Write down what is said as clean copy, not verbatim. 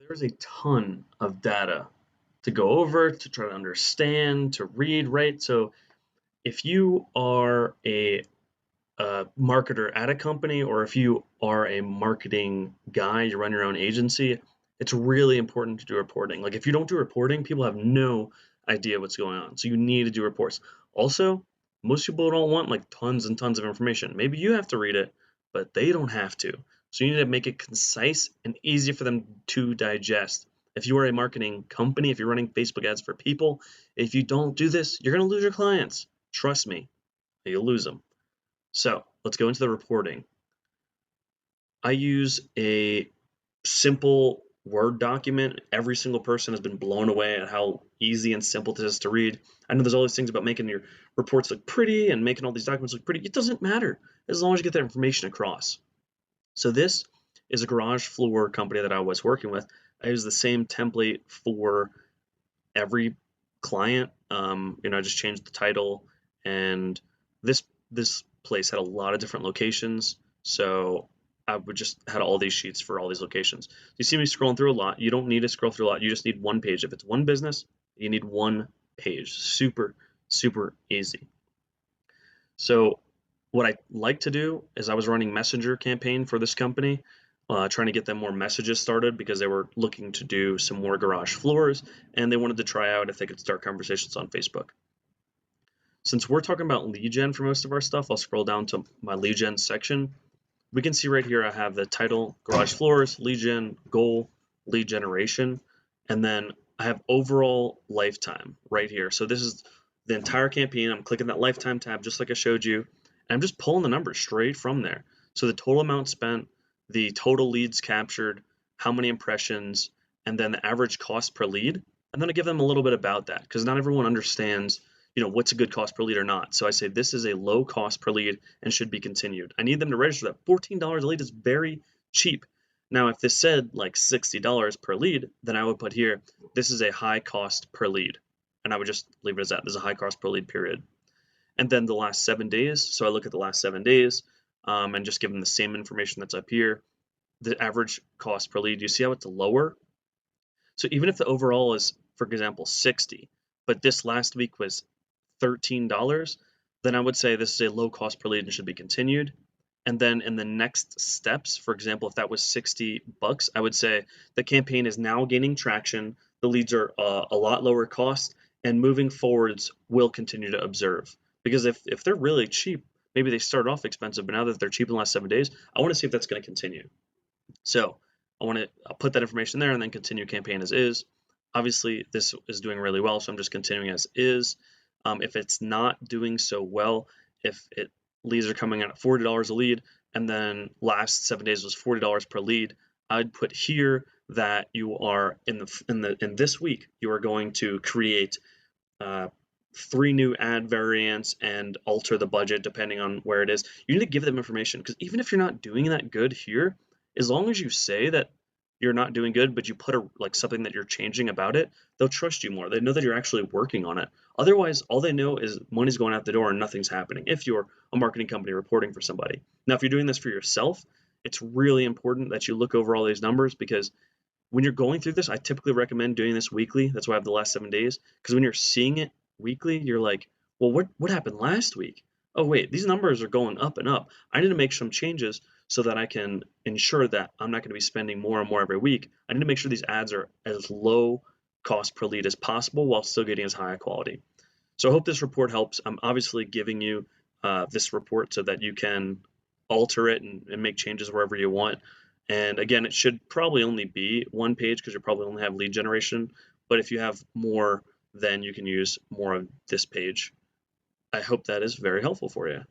There's a ton of data to go over, to try to understand, to read, right? So if you are a marketer at a company, or if you are a marketing guy, you run your own agency, it's really important to do reporting. Like if you don't do reporting, people have no idea what's going on. So you need to do reports. Also, most people don't want like tons and tons of information. Maybe you have to read it, but they don't have to. So you need to make it concise and easy for them to digest. If you are a marketing company, if you're running Facebook ads for people, if you don't do this, you're going to lose your clients. Trust me, you'll lose them. So let's go into the reporting. I use a simple Word document. Every single person has been blown away at how easy and simple it is to read. I know there's all these things about making your reports look pretty and making all these documents look pretty. It doesn't matter as long as you get that information across. So this is a garage floor company that I was working with. I use the same template for every client. I just changed the title, and this place had a lot of different locations. So I would just had all these sheets for all these locations. You see me scrolling through a lot. You don't need to scroll through a lot. You just need one page. If it's one business, you need one page. Super, super easy. So what I like to do is I was running messenger campaign for this company, trying to get them more messages started because they were looking to do some more garage floors and they wanted to try out if they could start conversations on Facebook. Since we're talking about lead gen for most of our stuff, I'll scroll down to my lead gen section. We can see right here I have the title, garage floors, lead gen, goal, lead generation, and then I have overall lifetime right here. So this is the entire campaign. I'm clicking that lifetime tab just like I showed you, and I'm just pulling the numbers straight from there. So the total amount spent, the total leads captured, how many impressions, and then the average cost per lead. And then I give them a little bit about that because not everyone understands, what's a good cost per lead or not. So I say this is a low cost per lead and should be continued. I need them to register that. $14 a lead is very cheap. Now, if this said like $60 per lead, then I would put here, this is a high cost per lead. And I would just leave it as that. There's a high cost per lead, period. And then the last 7 days. So I look at the last 7 days and just give them the same information that's up here. The average cost per lead, you see how it's lower? So even if the overall is, for example, 60, but this last week was $13, then I would say this is a low cost per lead and should be continued. And then in the next steps, for example, if that was 60 bucks, I would say the campaign is now gaining traction. The leads are a lot lower cost, and moving forwards, we'll continue to observe. Because if they're really cheap, maybe they started off expensive, but now that they're cheap in the last 7 days, I want to see if that's going to continue. So I want to put that information there and then continue campaign as is. Obviously, this is doing really well, so I'm just continuing as is. If it's not doing so well, if leads are coming in at $40 a lead, and then last 7 days was $40 per lead, I'd put here that you are in this week you are going to create 3 new ad variants and alter the budget depending on where it is. You need to give them information because even if you're not doing that good here, as long as you say that you're not doing good, but you put like something that you're changing about it, they'll trust you more. They know that you're actually working on it. Otherwise, all they know is money's going out the door and nothing's happening. If you're a marketing company reporting for somebody. Now, if you're doing this for yourself, it's really important that you look over all these numbers because when you're going through this, I typically recommend doing this weekly. That's why I have the last 7 days. Because when you're seeing it weekly, you're like, well, what happened last week? Oh wait, these numbers are going up and up. I need to make some changes so that I can ensure that I'm not going to be spending more and more every week. I need to make sure these ads are as low cost per lead as possible while still getting as high a quality. So I hope this report helps. I'm obviously giving you this report so that you can alter it and make changes wherever you want. And again, it should probably only be one page because you probably only have lead generation. But if you have more, then you can use more of this page. I hope that is very helpful for you.